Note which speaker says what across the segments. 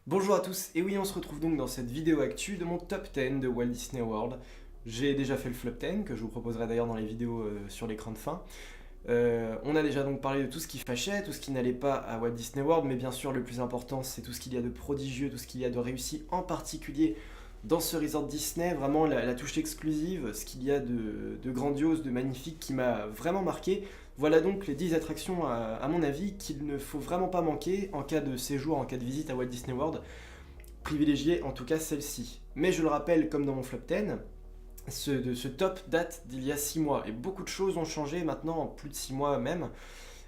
Speaker 1: Bonjour à tous, et oui on se retrouve donc dans cette vidéo actu de mon top 10 de Walt Disney World. J'ai déjà fait le flop 10, que je vous proposerai d'ailleurs dans les vidéos sur l'écran de fin. On a déjà donc parlé de tout ce qui fâchait, tout ce qui n'allait pas à Walt Disney World, mais bien sûr le plus important c'est tout ce qu'il y a de prodigieux, tout ce qu'il y a de réussi, en particulier dans ce resort Disney, vraiment la touche exclusive, ce qu'il y a de grandiose, de magnifique qui m'a vraiment marqué. Voilà donc les 10 attractions à mon avis qu'il ne faut vraiment pas manquer en cas de séjour, en cas de visite à Walt Disney World. Privilégier en tout cas celle-ci. Mais je le rappelle, comme dans mon flop 10, ce top date d'il y a 6 mois et beaucoup de choses ont changé maintenant, en plus de 6 mois même,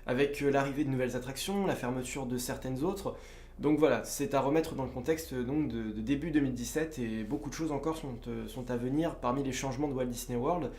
Speaker 1: avec l'arrivée de nouvelles attractions, la fermeture de certaines autres. Donc voilà, c'est à remettre dans le contexte donc de début 2017 et beaucoup de choses encore sont à venir parmi les changements de Walt Disney World.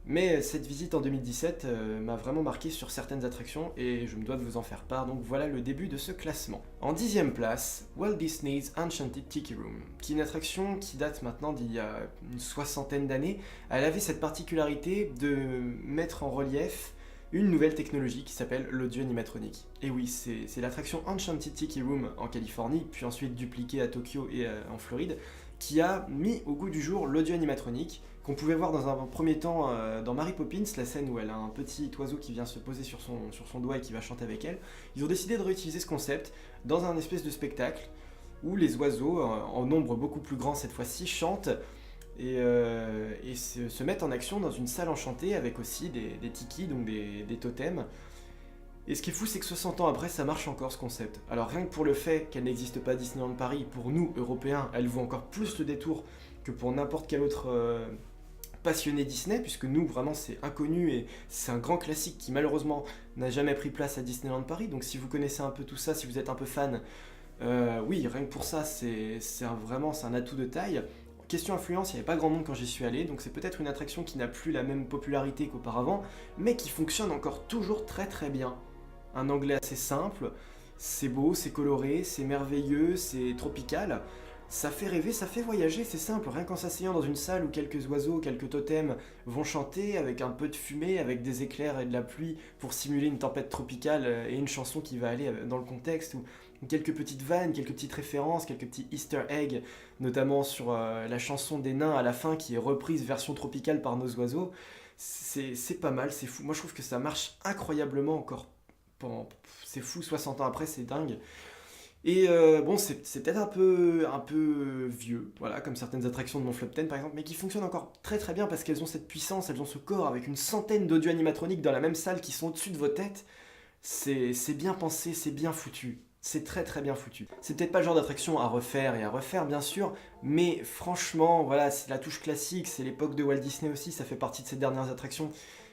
Speaker 1: Mais cette visite en 2017 m'a vraiment marqué sur certaines attractions et je me dois de vous en faire part, donc voilà le début de ce classement. En 10e place, Walt Disney's Enchanted Tiki Room, qui est une attraction qui date maintenant d'il y a une soixantaine d'années. Elle avait cette particularité de mettre en relief une nouvelle technologie qui s'appelle l'audio animatronique. Et oui, c'est l'attraction Enchanted Tiki Room en Californie, puis ensuite dupliquée à Tokyo et en Floride, qui a mis au goût du jour l'audio animatronique, qu'on pouvait voir dans un premier temps dans Mary Poppins, la scène où elle a un petit oiseau qui vient se poser sur son doigt et qui va chanter avec elle. Ils ont décidé de réutiliser ce concept dans un espèce de spectacle où les oiseaux, en nombre beaucoup plus grand cette fois-ci, chantent et se mettent en action dans une salle enchantée avec aussi des tikis, donc des totems. Et ce qui est fou, c'est que 60 ans après, ça marche encore ce concept. Alors rien que pour le fait qu'elle n'existe pas à Disneyland Paris, pour nous, Européens, elle vaut encore plus le détour que pour n'importe quel autre passionné Disney, puisque nous, vraiment, c'est inconnu et c'est un grand classique qui, malheureusement, n'a jamais pris place à Disneyland Paris. Donc si vous connaissez un peu tout ça, si vous êtes un peu fan, oui, rien que pour ça, vraiment c'est un atout de taille. Question influence, il n'y avait pas grand monde quand j'y suis allé, donc c'est peut-être une attraction qui n'a plus la même popularité qu'auparavant, mais qui fonctionne encore toujours très très bien. Un anglais assez simple, c'est beau, c'est coloré, c'est merveilleux, c'est tropical. Ça fait rêver, ça fait voyager, c'est simple, rien qu'en s'asseyant dans une salle où quelques oiseaux, quelques totems vont chanter avec un peu de fumée, avec des éclairs et de la pluie pour simuler une tempête tropicale et une chanson qui va aller dans le contexte, ou quelques petites vannes, quelques petites références, quelques petits easter eggs, notamment sur la chanson des nains à la fin qui est reprise version tropicale par nos oiseaux. C'est pas mal, c'est fou. Moi je trouve que ça marche incroyablement encore. C'est fou, 60 ans après, c'est dingue. Et bon, c'est peut-être un peu vieux, voilà, comme certaines attractions de mon Flop 10 par exemple, mais qui fonctionnent encore très très bien parce qu'elles ont cette puissance, elles ont ce corps avec une centaine d'audio animatroniques dans la même salle qui sont au-dessus de vos têtes. C'est bien pensé, c'est bien foutu. C'est très très bien foutu. C'est peut-être pas le genre d'attraction à refaire et à refaire bien sûr, mais franchement, voilà, c'est la touche classique, c'est l'époque de Walt Disney aussi, ça fait partie de ces dernières attractions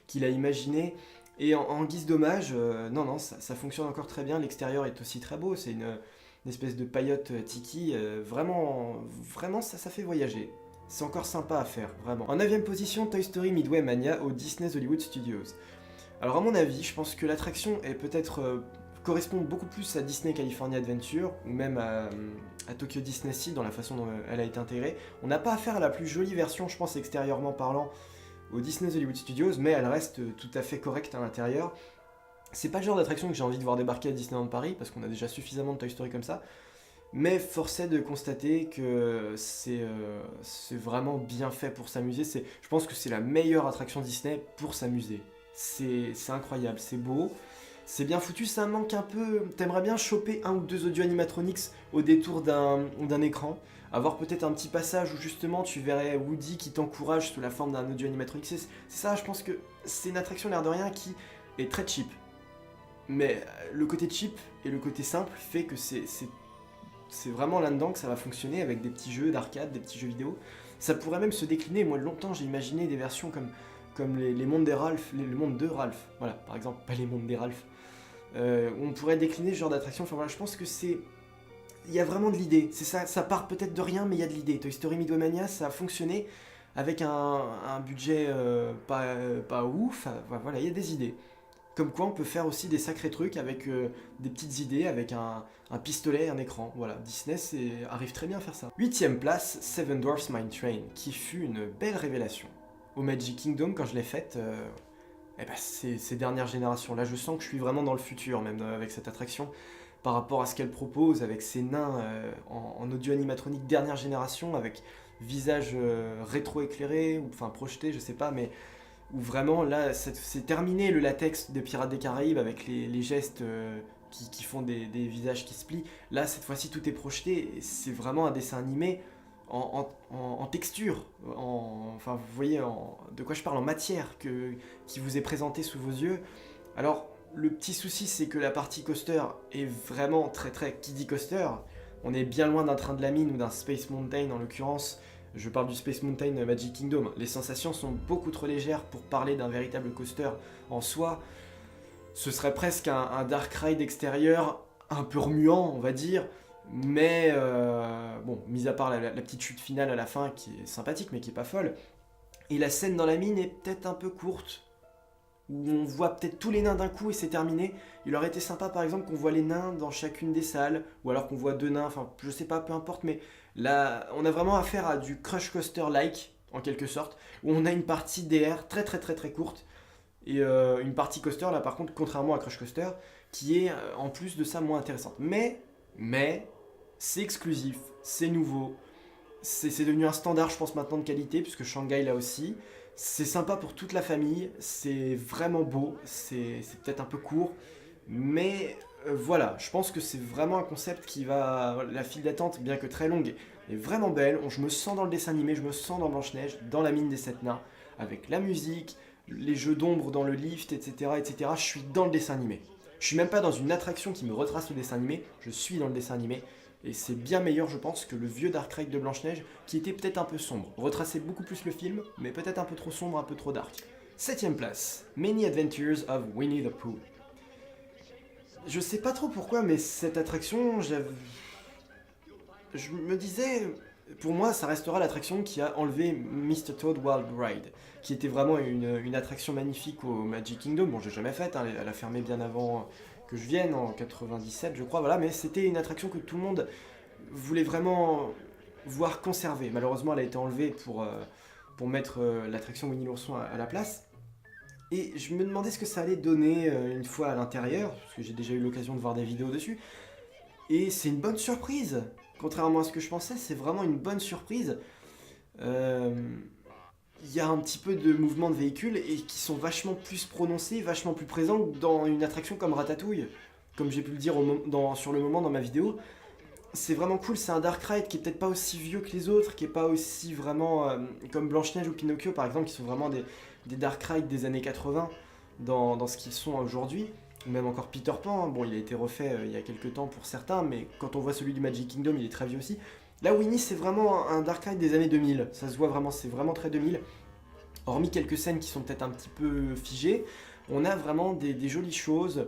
Speaker 1: qu'il a imaginées. Et en guise d'hommage, non, ça fonctionne encore très bien, l'extérieur est aussi très beau, c'est une espèce de paillote tiki, vraiment ça fait voyager. C'est encore sympa à faire, vraiment. En 9ème position, Toy Story Midway Mania au Disney's Hollywood Studios. Alors à mon avis, je pense que l'attraction est peut-être correspond beaucoup plus à Disney California Adventure ou même à Tokyo Disney Sea dans la façon dont elle a été intégrée. On n'a pas affaire à la plus jolie version, je pense extérieurement parlant, au Disney's Hollywood Studios, mais elle reste tout à fait correcte à l'intérieur. C'est pas le genre d'attraction que j'ai envie de voir débarquer à Disneyland Paris, parce qu'on a déjà suffisamment de Toy Story comme ça, mais force est de constater que c'est vraiment bien fait pour s'amuser. Je pense que c'est la meilleure attraction Disney pour s'amuser. C'est incroyable, c'est beau, c'est bien foutu, ça manque un peu. T'aimerais bien choper un ou deux audio animatronics au détour d'un écran, avoir peut-être un petit passage où justement tu verrais Woody qui t'encourage sous la forme d'un audio animatronic. C'est ça, je pense que c'est une attraction l'air de rien qui est très cheap. Mais le côté cheap et le côté simple fait que c'est vraiment là-dedans que ça va fonctionner avec des petits jeux d'arcade, des petits jeux vidéo. Ça pourrait même se décliner. Moi, longtemps, j'ai imaginé des versions comme les mondes des Ralph, le monde de Ralph. Voilà, par exemple, pas les mondes des Ralph. Où on pourrait décliner ce genre d'attraction. Enfin voilà, je pense que il y a vraiment de l'idée. C'est ça, ça part peut-être de rien, mais il y a de l'idée. Toy Story Midway Mania, ça a fonctionné avec un budget pas ouf. Voilà, il y a des idées. Comme quoi on peut faire aussi des sacrés trucs avec des petites idées, avec un pistolet et un écran. Voilà, Disney arrive très bien à faire ça. 8ème place, Seven Dwarfs Mine Train, qui fut une belle révélation. Au Magic Kingdom, quand je l'ai faite, c'est ces dernières générations. Là, je sens que je suis vraiment dans le futur, même avec cette attraction. par rapport à ce qu'elle propose avec ses nains en audio animatronique dernière génération, avec visage rétro-éclairé, ou enfin projeté, je sais pas, mais où vraiment là c'est terminé le latex des Pirates des Caraïbes avec les gestes qui font des visages qui se plient. Là cette fois-ci tout est projeté, et c'est vraiment un dessin animé en texture, enfin vous voyez de quoi je parle, en matière qui vous est présentée sous vos yeux. Alors le petit souci c'est que la partie coaster est vraiment très très, qui dit coaster, on est bien loin d'un train de la mine ou d'un Space Mountain en l'occurrence. Je parle du Space Mountain Magic Kingdom. Les sensations sont beaucoup trop légères pour parler d'un véritable coaster en soi. Ce serait presque un dark ride extérieur, un peu remuant, on va dire. Mais bon, mis à part la petite chute finale à la fin qui est sympathique mais qui est pas folle. Et la scène dans la mine est peut-être un peu courte, où on voit peut-être tous les nains d'un coup et c'est terminé. Il aurait été sympa par exemple qu'on voit les nains dans chacune des salles, ou alors qu'on voit 2 nains, enfin je sais pas, peu importe, mais là on a vraiment affaire à du Crush Coaster-like, en quelque sorte, où on a une partie DR très très très très courte, et une partie coaster là par contre, contrairement à Crush Coaster, qui est en plus de ça moins intéressante. Mais c'est exclusif, c'est nouveau, c'est devenu un standard je pense maintenant de qualité, puisque Shanghai l'a aussi. C'est sympa pour toute la famille, c'est vraiment beau, c'est peut-être un peu court, mais voilà, je pense que c'est vraiment un concept qui va... La file d'attente, bien que très longue, est vraiment belle. Je me sens dans le dessin animé, je me sens dans Blanche-Neige, dans la mine des 7 nains, avec la musique, les jeux d'ombre dans le lift, etc., etc. Je suis dans le dessin animé. Je suis même pas dans une attraction qui me retrace le dessin animé, je suis dans le dessin animé. Et c'est bien meilleur, je pense, que le vieux Dark Ride de Blanche-Neige, qui était peut-être un peu sombre. Retraçait beaucoup plus le film, mais peut-être un peu trop sombre, un peu trop dark. 7ème place, Many Adventures of Winnie the Pooh. Je sais pas trop pourquoi, mais cette attraction, je me disais, pour moi, ça restera l'attraction qui a enlevé Mr. Toad Wild Ride, qui était vraiment une attraction magnifique au Magic Kingdom. Bon, j'ai jamais faite, hein, elle a fermé bien avant que je vienne, en 97 je crois, voilà, mais c'était une attraction que tout le monde voulait vraiment voir conserver. Malheureusement elle a été enlevée pour mettre l'attraction Winnie l'ourson à la place. Et je me demandais ce que ça allait donner une fois à l'intérieur, parce que j'ai déjà eu l'occasion de voir des vidéos dessus. Et c'est une bonne surprise. Contrairement à ce que je pensais, c'est vraiment une bonne surprise. Il y a un petit peu de mouvement de véhicules et qui sont vachement plus prononcés, vachement plus présents que dans une attraction comme Ratatouille. Comme j'ai pu le dire sur le moment dans ma vidéo. C'est vraiment cool, c'est un dark ride qui est peut-être pas aussi vieux que les autres, qui est pas aussi vraiment comme Blanche-Neige ou Pinocchio par exemple, qui sont vraiment des dark rides des années 80 dans ce qu'ils sont aujourd'hui. Ou même encore Peter Pan, hein. Bon il a été refait il y a quelques temps pour certains, mais quand on voit celui du Magic Kingdom il est très vieux aussi. Là Winnie c'est vraiment un dark ride des années 2000, ça se voit vraiment, c'est vraiment très 2000. Hormis quelques scènes qui sont peut-être un petit peu figées, on a vraiment des jolies choses.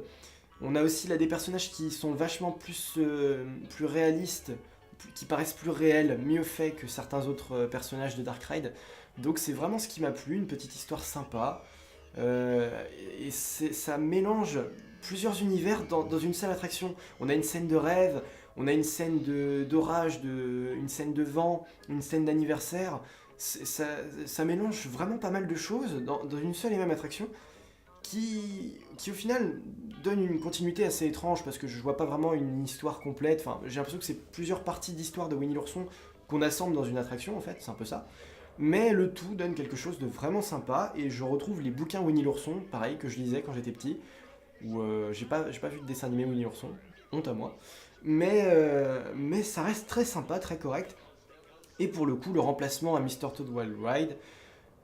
Speaker 1: On a aussi là des personnages qui sont vachement plus réalistes, qui paraissent plus réels, mieux faits que certains autres personnages de Dark Ride. Donc c'est vraiment ce qui m'a plu, une petite histoire sympa. Et ça mélange plusieurs univers dans une seule attraction. On a une scène de rêve, on a une scène d'orage, une scène de vent, une scène d'anniversaire. Ça mélange vraiment pas mal de choses dans une seule et même attraction qui au final donne une continuité assez étrange parce que je vois pas vraiment une histoire complète. Enfin, j'ai l'impression que c'est plusieurs parties d'histoire de Winnie l'ourson qu'on assemble dans une attraction en fait, c'est un peu ça. Mais le tout donne quelque chose de vraiment sympa et je retrouve les bouquins Winnie l'ourson, pareil que je lisais quand j'étais petit, où j'ai pas vu de dessin animé Winnie l'ourson, honte à moi. Mais ça reste très sympa, très correct. Et pour le coup, le remplacement à Mr. Toad Wild Ride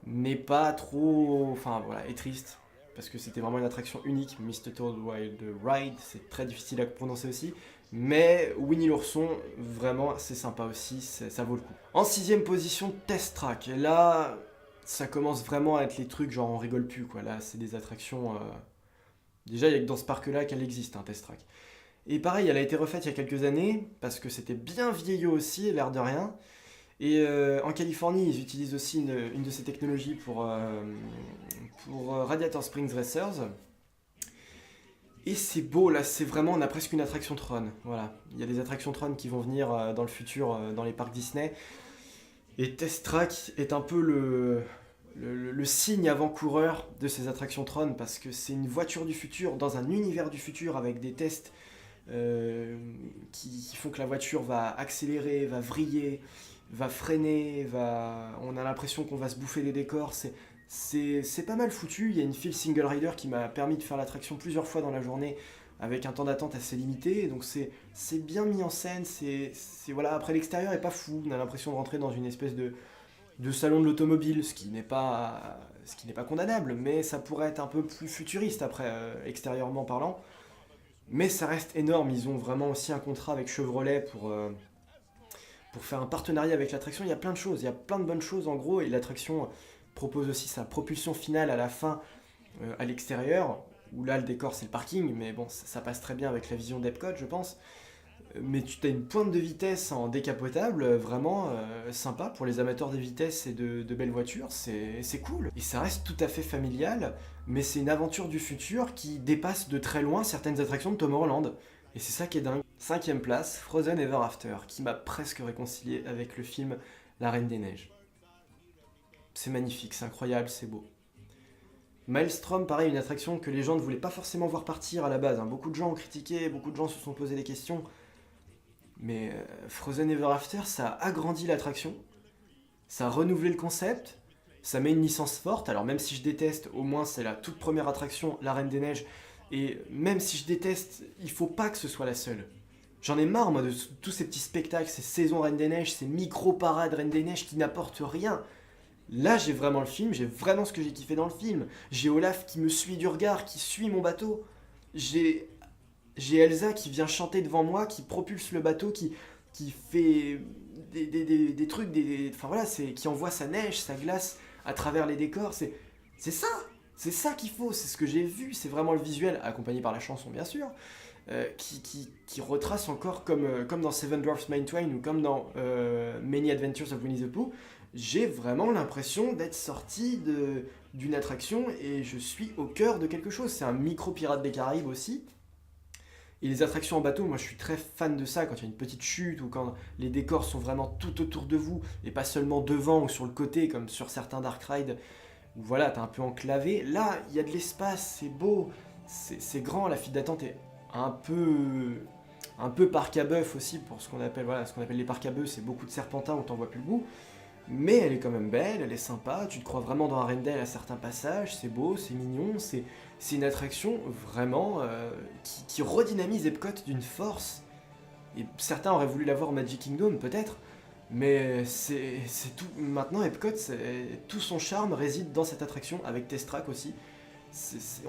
Speaker 1: n'est pas trop... Enfin voilà, est triste. Parce que c'était vraiment une attraction unique. Mr. Toad Wild Ride, c'est très difficile à prononcer aussi. Mais Winnie l'ourson, vraiment, c'est sympa aussi, ça vaut le coup. En 6ème position, Test Track. Et là, ça commence vraiment à être les trucs genre on rigole plus, quoi. Là, c'est des attractions... Déjà, il y a que dans ce parc-là qu'elle existe, un Test Track. Et pareil, elle a été refaite il y a quelques années, parce que c'était bien vieillot aussi, l'air de rien. Et en Californie, ils utilisent aussi une de ces technologies pour Radiator Springs Racers. Et c'est beau, là, c'est vraiment, on a presque une attraction Tron. Voilà, il y a des attractions Tron qui vont venir dans le futur dans les parcs Disney. Et Test Track est un peu le signe avant-coureur de ces attractions Tron, parce que c'est une voiture du futur dans un univers du futur avec des tests qui font que la voiture va accélérer, va vriller, va freiner, on a l'impression qu'on va se bouffer des décors. C'est pas mal foutu. Il y a une file single rider qui m'a permis de faire l'attraction plusieurs fois dans la journée avec un temps d'attente assez limité. Donc c'est bien mis en scène. Voilà. Après, l'extérieur est pas fou. On a l'impression de rentrer dans une espèce de salon de l'automobile, ce qui n'est pas condamnable, mais ça pourrait être un peu plus futuriste après, extérieurement parlant. Mais ça reste énorme. Ils ont vraiment aussi un contrat avec Chevrolet pour faire un partenariat avec l'attraction. Il y a plein de choses, il y a plein de bonnes choses en gros, et l'attraction propose aussi sa propulsion finale à la fin, à l'extérieur, où là le décor c'est le parking, mais bon, ça passe très bien avec la vision d'Epcot, je pense. Mais tu as une pointe de vitesse en décapotable, vraiment sympa pour les amateurs de vitesse et de belles voitures, c'est cool. Et ça reste tout à fait familial, mais c'est une aventure du futur qui dépasse de très loin certaines attractions de Tomorrowland. Et c'est ça qui est dingue. 5ème place, Frozen Ever After, qui m'a presque réconcilié avec le film La Reine des Neiges. C'est magnifique, c'est incroyable, c'est beau. Maelstrom, pareil, une attraction que les gens ne voulaient pas forcément voir partir à la base. Beaucoup de gens ont critiqué, beaucoup de gens se sont posé des questions. Mais Frozen Ever After, ça a agrandi l'attraction, ça a renouvelé le concept, ça met une licence forte. Alors même si je déteste, au moins c'est la toute première attraction, La Reine des Neiges. Et même si je déteste, il faut pas que ce soit la seule. J'en ai marre moi de tous ces petits spectacles, ces saisons Reine des Neiges, ces micro-parades Reine des Neiges qui n'apportent rien. Là j'ai vraiment le film, j'ai vraiment ce que j'ai kiffé dans le film. J'ai Olaf qui me suit du regard, qui suit mon bateau. J'ai Elsa qui vient chanter devant moi, qui propulse le bateau, qui fait des trucs, enfin voilà, qui envoie sa neige, sa glace à travers les décors. C'est ça qu'il faut, c'est ce que j'ai vu, c'est vraiment le visuel, accompagné par la chanson bien sûr, qui retrace encore comme dans Seven Dwarfs Mine Train ou comme dans Many Adventures of Winnie the Pooh. J'ai vraiment l'impression d'être sorti d'une attraction et je suis au cœur de quelque chose. C'est un micro Pirate des Caraïbes aussi. Et les attractions en bateau, moi je suis très fan de ça, quand il y a une petite chute ou quand les décors sont vraiment tout autour de vous et pas seulement devant ou sur le côté comme sur certains Dark Ride où voilà, t'es un peu enclavé. Là, il y a de l'espace, c'est beau, c'est grand, la file d'attente est un peu parc à bœuf aussi pour ce qu'on appelle les parcs à bœufs, c'est beaucoup de serpentins où t'en vois plus le bout. Mais elle est quand même belle, elle est sympa, tu te crois vraiment dans Arendelle à certains passages, c'est beau, c'est mignon, c'est une attraction vraiment qui redynamise Epcot d'une force. Et certains auraient voulu la voir au Magic Kingdom, peut-être, mais c'est tout. Maintenant, Epcot, tout son charme réside dans cette attraction, avec Test Track aussi.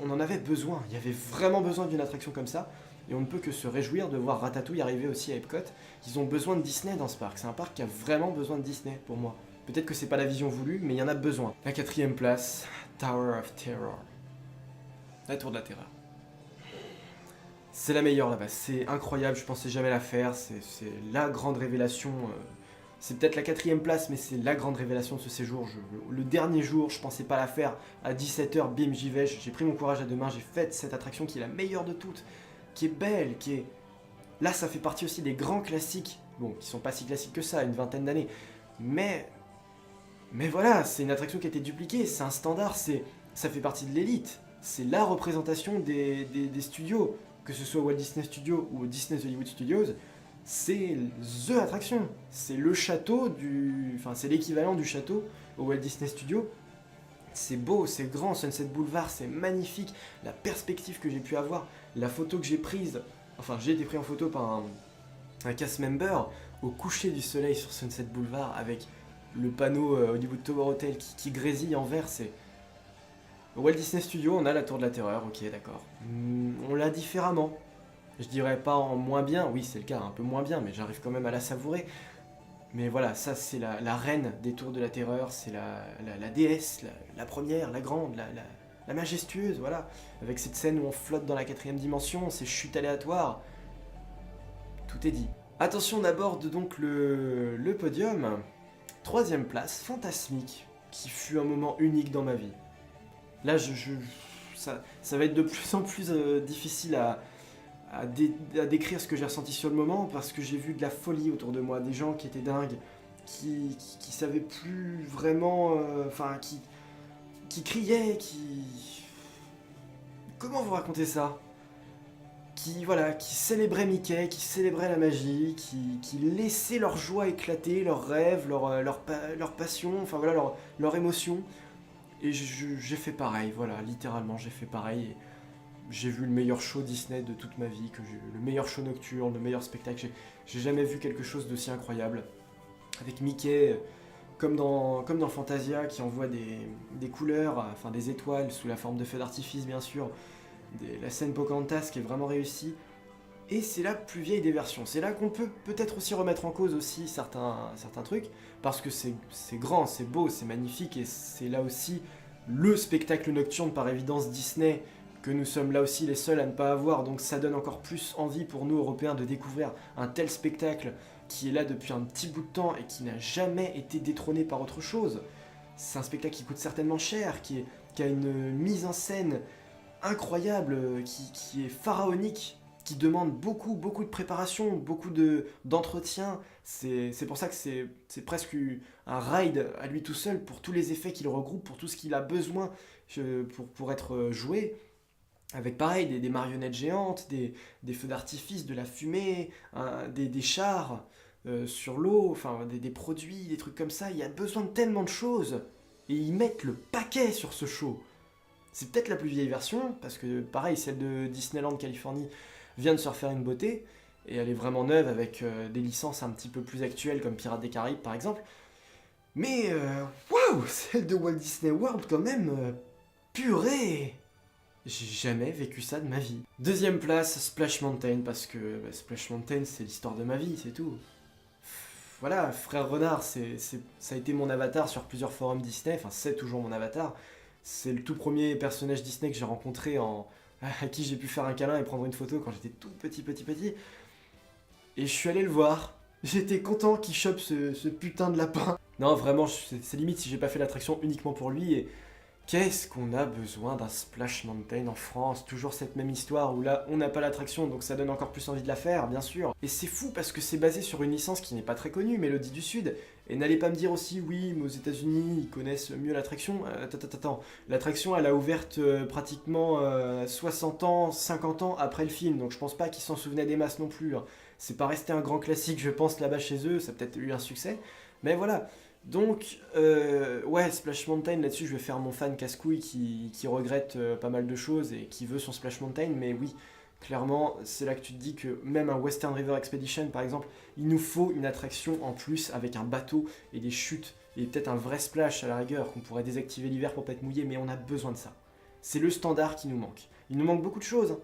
Speaker 1: On en avait besoin, il y avait vraiment besoin d'une attraction comme ça, et on ne peut que se réjouir de voir Ratatouille arriver aussi à Epcot. Ils ont besoin de Disney dans ce parc, c'est un parc qui a vraiment besoin de Disney pour moi. Peut-être que c'est pas la vision voulue, mais il y en a besoin. La 4ème place, Tower of Terror. La Tour de la Terreur. C'est la meilleure là-bas, c'est incroyable, je pensais jamais la faire, c'est la grande révélation. C'est peut-être la 4ème place, mais c'est la grande révélation de ce séjour. Le dernier jour, je pensais pas la faire. À 17h, bim, j'y vais, j'ai pris mon courage à deux mains, j'ai fait cette attraction qui est la meilleure de toutes, qui est belle, qui est... Là, ça fait partie aussi des grands classiques, bon, qui sont pas si classiques que ça, une vingtaine d'années, mais voilà, c'est une attraction qui a été dupliquée, c'est un standard, ça fait partie de l'élite. C'est la représentation des studios, que ce soit Walt Disney Studios ou Disney's Hollywood Studios, c'est THE attraction. C'est le château enfin c'est l'équivalent du château au Walt Disney Studios. C'est beau, c'est grand, Sunset Boulevard, c'est magnifique. La perspective que j'ai pu avoir, la photo que j'ai prise, enfin j'ai été pris en photo par un cast member au coucher du soleil sur Sunset Boulevard avec le panneau Hollywood Tower Hotel qui grésille en vert, c'est... Au Walt Disney Studios, on a la Tour de la Terreur, ok, d'accord. On l'a différemment. Je dirais pas en moins bien, oui c'est le cas, un peu moins bien, mais j'arrive quand même à la savourer. Mais voilà, ça c'est la reine des Tours de la Terreur, c'est la déesse, la première, la grande, la majestueuse, voilà. Avec cette scène où on flotte dans la 4ème dimension, ces chutes aléatoires. Tout est dit. Attention, on aborde donc le podium. 3ème place, Fantasmic, qui fut un moment unique dans ma vie. Là, ça va être de plus en plus difficile à décrire ce que j'ai ressenti sur le moment, parce que j'ai vu de la folie autour de moi, des gens qui étaient dingues, qui savaient plus vraiment, enfin, qui criaient, Comment vous raconter ça? voilà, qui célébraient Mickey, qui célébraient la magie, qui laissaient leur joie éclater, leurs rêves, leur passion, enfin voilà, leur émotion. Et j'ai fait pareil, voilà, littéralement j'ai fait pareil. Et j'ai vu le meilleur show Disney de toute ma vie, le meilleur show nocturne, le meilleur spectacle. J'ai jamais vu quelque chose d'aussi incroyable. Avec Mickey, comme dans Fantasia, qui envoie des couleurs, enfin des étoiles sous la forme de feux d'artifice bien sûr. La scène Pocahontas qui est vraiment réussie. Et c'est la plus vieille des versions. C'est là qu'on peut peut-être aussi remettre en cause aussi certains trucs, parce que c'est grand, c'est beau, c'est magnifique, et c'est là aussi le spectacle nocturne par évidence Disney, que nous sommes là aussi les seuls à ne pas avoir, donc ça donne encore plus envie pour nous Européens de découvrir un tel spectacle qui est là depuis un petit bout de temps et qui n'a jamais été détrôné par autre chose. C'est un spectacle qui coûte certainement cher, qui a une mise en scène incroyable, qui est pharaonique, qui demande beaucoup de préparation, beaucoup d'entretien. C'est pour ça que c'est presque un ride à lui tout seul pour tous les effets qu'il regroupe, pour tout ce qu'il a besoin pour être joué. Avec pareil, des marionnettes géantes, des feux d'artifice, de la fumée, des chars sur l'eau, enfin des produits, des trucs comme ça. Il y a besoin de tellement de choses. Et ils mettent le paquet sur ce show. C'est peut-être la plus vieille version, parce que pareil, celle de Disneyland Californie vient de se refaire une beauté, et elle est vraiment neuve avec des licences un petit peu plus actuelles comme Pirates des Caraïbes par exemple. Mais waouh, celle de Walt Disney World quand même, purée! J'ai jamais vécu ça de ma vie. Deuxième place, Splash Mountain, parce que Splash Mountain c'est l'histoire de ma vie, c'est tout. Voilà, Frère Renard, ça a été mon avatar sur plusieurs forums Disney, enfin c'est toujours mon avatar. C'est le tout premier personnage Disney que j'ai rencontré à qui j'ai pu faire un câlin et prendre une photo quand j'étais tout petit. Et je suis allé le voir. J'étais content qu'il chope ce putain de lapin. Non, vraiment, c'est limite si j'ai pas fait l'attraction uniquement pour lui. Et qu'est-ce qu'on a besoin d'un Splash Mountain en France? Toujours cette même histoire où là, on n'a pas l'attraction, donc ça donne encore plus envie de la faire, bien sûr. Et c'est fou parce que c'est basé sur une licence qui n'est pas très connue, Mélodie du Sud. Et n'allez pas me dire aussi, oui, mais aux États-Unis ils connaissent mieux l'attraction. Attends. L'attraction, elle a ouverte pratiquement 60 ans, 50 ans après le film, donc je pense pas qu'ils s'en souvenaient des masses non plus. Hein. C'est pas resté un grand classique, je pense, là-bas chez eux, ça a peut-être eu un succès. Mais voilà. Donc, ouais, Splash Mountain, là-dessus, je vais faire mon fan casse-couille qui regrette pas mal de choses et qui veut son Splash Mountain, mais oui, clairement, c'est là que tu te dis que même un Western River Expedition, par exemple, il nous faut une attraction en plus avec un bateau et des chutes et peut-être un vrai splash à la rigueur qu'on pourrait désactiver l'hiver pour pas être mouillé, mais on a besoin de ça. C'est le standard qui nous manque. Il nous manque beaucoup de choses, hein.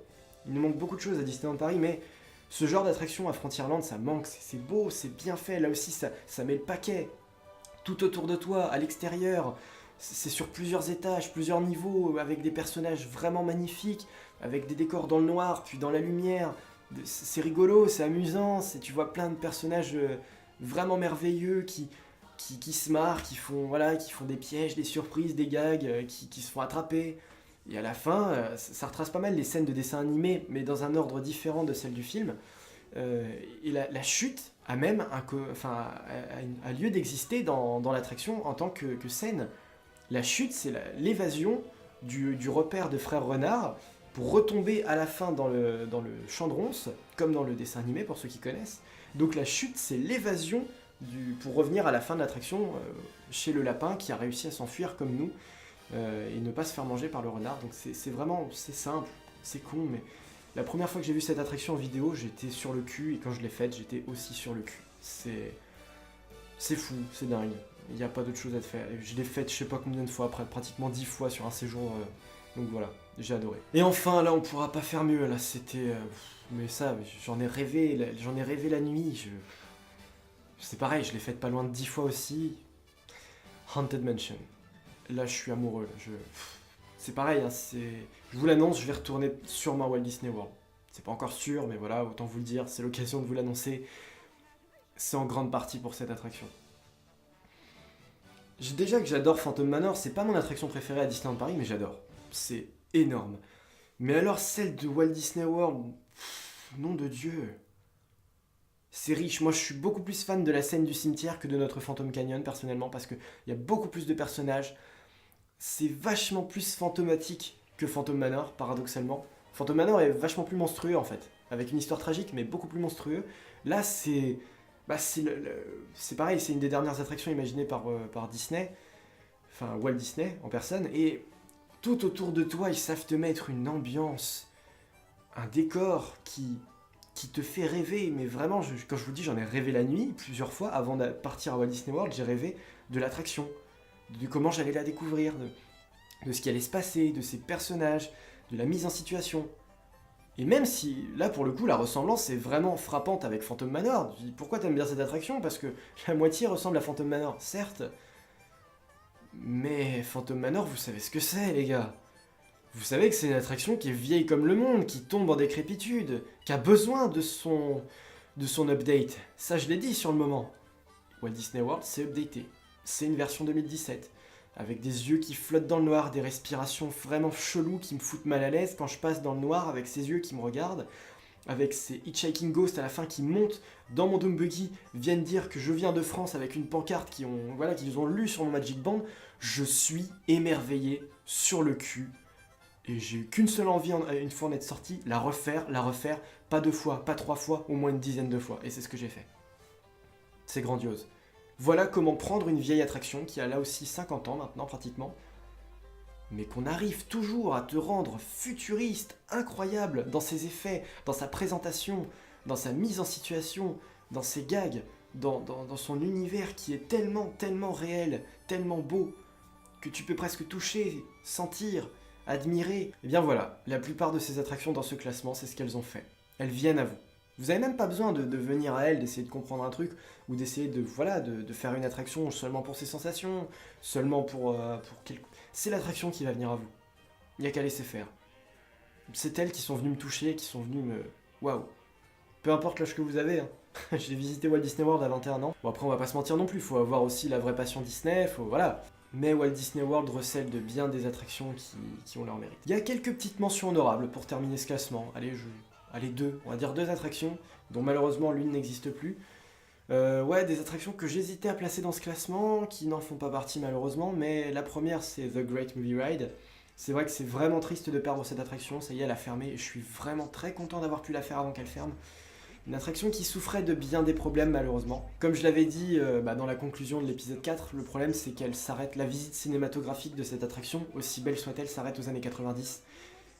Speaker 1: Il nous manque beaucoup de choses à Disneyland Paris, mais ce genre d'attraction à Frontierland, ça manque, c'est beau, c'est bien fait, là aussi ça met le paquet. Tout autour de toi, à l'extérieur, c'est sur plusieurs étages, plusieurs niveaux, avec des personnages vraiment magnifiques, avec des décors dans le noir, puis dans la lumière. C'est rigolo, c'est amusant, tu vois plein de personnages vraiment merveilleux qui se marrent, qui font des pièges, des surprises, des gags, qui se font attraper. Et à la fin, ça retrace pas mal les scènes de dessin animé, mais dans un ordre différent de celle du film. Et la chute a même a lieu d'exister dans l'attraction en tant que scène. La chute, c'est l'évasion du repère de Frère Renard pour retomber à la fin dans le champ de ronces, comme dans le dessin animé pour ceux qui connaissent. Donc la chute, c'est l'évasion pour revenir à la fin de l'attraction chez le lapin qui a réussi à s'enfuir comme nous et ne pas se faire manger par le renard. Donc c'est simple, c'est con, mais la première fois que j'ai vu cette attraction en vidéo, j'étais sur le cul, et quand je l'ai faite, j'étais aussi sur le cul. C'est fou, c'est dingue. Il n'y a pas d'autre chose à te faire. Je l'ai faite je sais pas combien de fois, pratiquement 10 fois sur un séjour. Donc voilà, j'ai adoré. Et enfin, là, on pourra pas faire mieux. Là, c'était... mais ça, j'en ai rêvé la nuit. C'est pareil, je l'ai faite pas loin de 10 fois aussi. Haunted Mansion. Là, je suis amoureux. C'est pareil, hein, je vous l'annonce, je vais retourner sûrement à Walt Disney World. C'est pas encore sûr, mais voilà, autant vous le dire, c'est l'occasion de vous l'annoncer. C'est en grande partie pour cette attraction. Déjà que j'adore Phantom Manor, c'est pas mon attraction préférée à Disneyland Paris, mais j'adore. C'est énorme. Mais alors celle de Walt Disney World, nom de Dieu. C'est riche. Moi, je suis beaucoup plus fan de la scène du cimetière que de notre Phantom Canyon, personnellement, parce qu'il y a beaucoup plus de personnages. C'est vachement plus fantomatique que Phantom Manor, paradoxalement. Phantom Manor est vachement plus monstrueux en fait, avec une histoire tragique mais beaucoup plus monstrueux. Là c'est pareil, c'est une des dernières attractions imaginées par Disney, enfin Walt Disney en personne, et tout autour de toi ils savent te mettre une ambiance, un décor qui te fait rêver, mais vraiment, quand je vous dis, j'en ai rêvé la nuit, plusieurs fois, avant de partir à Walt Disney World, j'ai rêvé de l'attraction, de comment j'allais la découvrir, de ce qui allait se passer, de ses personnages, de la mise en situation. Et même si, là, pour le coup, la ressemblance est vraiment frappante avec Phantom Manor, je dis, pourquoi t'aimes bien cette attraction? Parce que la moitié ressemble à Phantom Manor, certes, mais Phantom Manor, vous savez ce que c'est, les gars. Vous savez que c'est une attraction qui est vieille comme le monde, qui tombe en décrépitude, qui a besoin de son update. Ça, je l'ai dit sur le moment. Walt Disney World, c'est updaté. C'est une version 2017, avec des yeux qui flottent dans le noir, des respirations vraiment cheloues qui me foutent mal à l'aise quand je passe dans le noir avec ces yeux qui me regardent, avec ces Hitchhiking Ghosts à la fin qui montent dans mon Doom Buggy, viennent dire que je viens de France avec une pancarte qu'ils ont lu sur mon Magic Band. Je suis émerveillé sur le cul. Et j'ai eu qu'une seule envie, une fois en être sorti, la refaire, pas 2 fois, pas 3 fois, au moins une dizaine de fois. Et c'est ce que j'ai fait. C'est grandiose. Voilà comment prendre une vieille attraction qui a là aussi 50 ans maintenant pratiquement, mais qu'on arrive toujours à te rendre futuriste, incroyable dans ses effets, dans sa présentation, dans sa mise en situation, dans ses gags, dans son univers qui est tellement, tellement réel, tellement beau, que tu peux presque toucher, sentir, admirer. Et bien voilà, la plupart de ces attractions dans ce classement, c'est ce qu'elles ont fait. Elles viennent à vous. Vous n'avez même pas besoin de venir à elles, d'essayer de comprendre un truc, ou d'essayer de faire une attraction seulement pour ses sensations, seulement pour quelque... C'est l'attraction qui va venir à vous. Il n'y a qu'à laisser faire. C'est elles qui sont venues me toucher, qui sont venues me... Waouh. Peu importe l'âge que vous avez, hein. J'ai visité Walt Disney World à 21 ans. Bon après on va pas se mentir non plus, faut avoir aussi la vraie passion Disney, voilà. Mais Walt Disney World recèle de bien des attractions qui ont leur mérite. Il y a quelques petites mentions honorables pour terminer ce classement. Allez, 2, on va dire 2 attractions, dont malheureusement l'une n'existe plus. Ouais, des attractions que j'hésitais à placer dans ce classement, qui n'en font pas partie malheureusement, mais la première c'est The Great Movie Ride. C'est vrai que c'est vraiment triste de perdre cette attraction, ça y est, elle a fermé, et je suis vraiment très content d'avoir pu la faire avant qu'elle ferme. Une attraction qui souffrait de bien des problèmes malheureusement. Comme je l'avais dit dans la conclusion de l'épisode 4, le problème c'est qu'elle s'arrête, la visite cinématographique de cette attraction, aussi belle soit-elle, s'arrête aux années 90.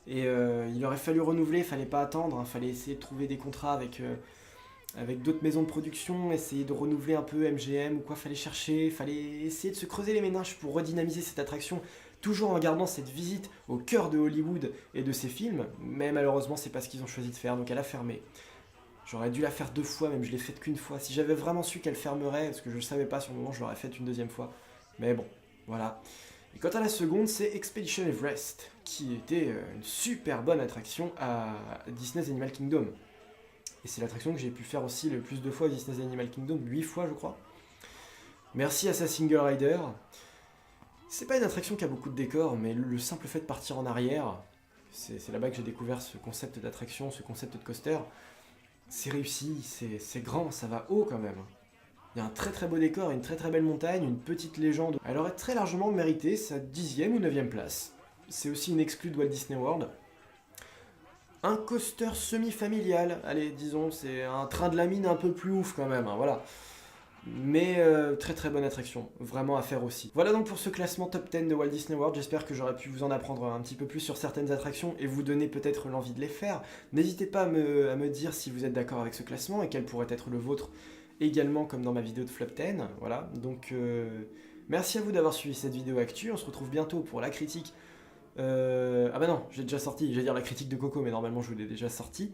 Speaker 1: Et il aurait fallu renouveler, il fallait pas attendre, il fallait essayer de trouver des contrats avec d'autres maisons de production, essayer de renouveler un peu MGM ou quoi, fallait chercher, fallait essayer de se creuser les méninges pour redynamiser cette attraction, toujours en gardant cette visite au cœur de Hollywood et de ses films, mais malheureusement c'est pas ce qu'ils ont choisi de faire, donc elle a fermé. J'aurais dû la faire 2 fois, même je l'ai faite qu'une fois. Si j'avais vraiment su qu'elle fermerait, parce que je ne savais pas sur le moment, je l'aurais faite une 2e fois. Mais bon, voilà. Et quant à la seconde, c'est Expedition Everest, qui était une super bonne attraction à Disney's Animal Kingdom. Et c'est l'attraction que j'ai pu faire aussi le plus de fois à Disney's Animal Kingdom, 8 fois je crois. Merci à sa single rider. C'est pas une attraction qui a beaucoup de décors, mais le simple fait de partir en arrière, c'est là-bas que j'ai découvert ce concept d'attraction, ce concept de coaster. C'est réussi, c'est grand, ça va haut quand même. Il y a un très très beau décor, une très très belle montagne, une petite légende. Elle aurait très largement mérité sa 10e ou 9e place. C'est aussi une exclue de Walt Disney World. Un coaster semi-familial, allez disons, c'est un train de la mine un peu plus ouf quand même, hein, voilà. Mais très très bonne attraction, vraiment à faire aussi. Voilà donc pour ce classement top 10 de Walt Disney World, j'espère que j'aurais pu vous en apprendre un petit peu plus sur certaines attractions et vous donner peut-être l'envie de les faire. N'hésitez pas à me dire si vous êtes d'accord avec ce classement et quel pourrait être le vôtre également comme dans ma vidéo de Flop 10, voilà. Donc merci à vous d'avoir suivi cette vidéo actu, on se retrouve bientôt pour la critique. Ah bah non, j'ai déjà sorti, j'allais dire la critique de Coco mais normalement je vous l'ai déjà sorti.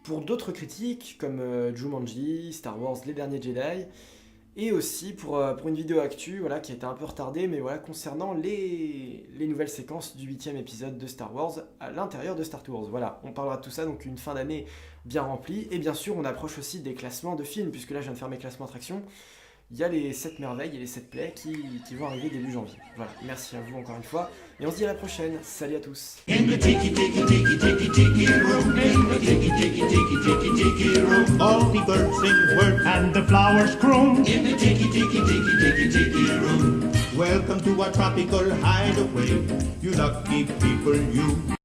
Speaker 1: Pour d'autres critiques comme Jumanji, Star Wars, Les Derniers Jedi, et aussi pour une vidéo actu voilà, qui a été un peu retardée, mais voilà, concernant les nouvelles séquences du 8e épisode de Star Wars à l'intérieur de Star Tours. Voilà, on parlera de tout ça, donc une fin d'année bien remplie, et bien sûr on approche aussi des classements de films, puisque là je viens de faire mes classements attractions. Il y a les 7 merveilles et les 7 plays qui vont arriver début janviie. Voilà, merci à vous encore une fois, et on se dit à la prochaine. Salut à tous.
Speaker 2: In the tiki tiki tiki tiki tiki room, in the tiki tiki tiki tiki tiki room, all the birds sing word and the flowers croon. In the tiki tiki tiki tiki tiki room, welcome to our tropical hideaway, you lucky people, you.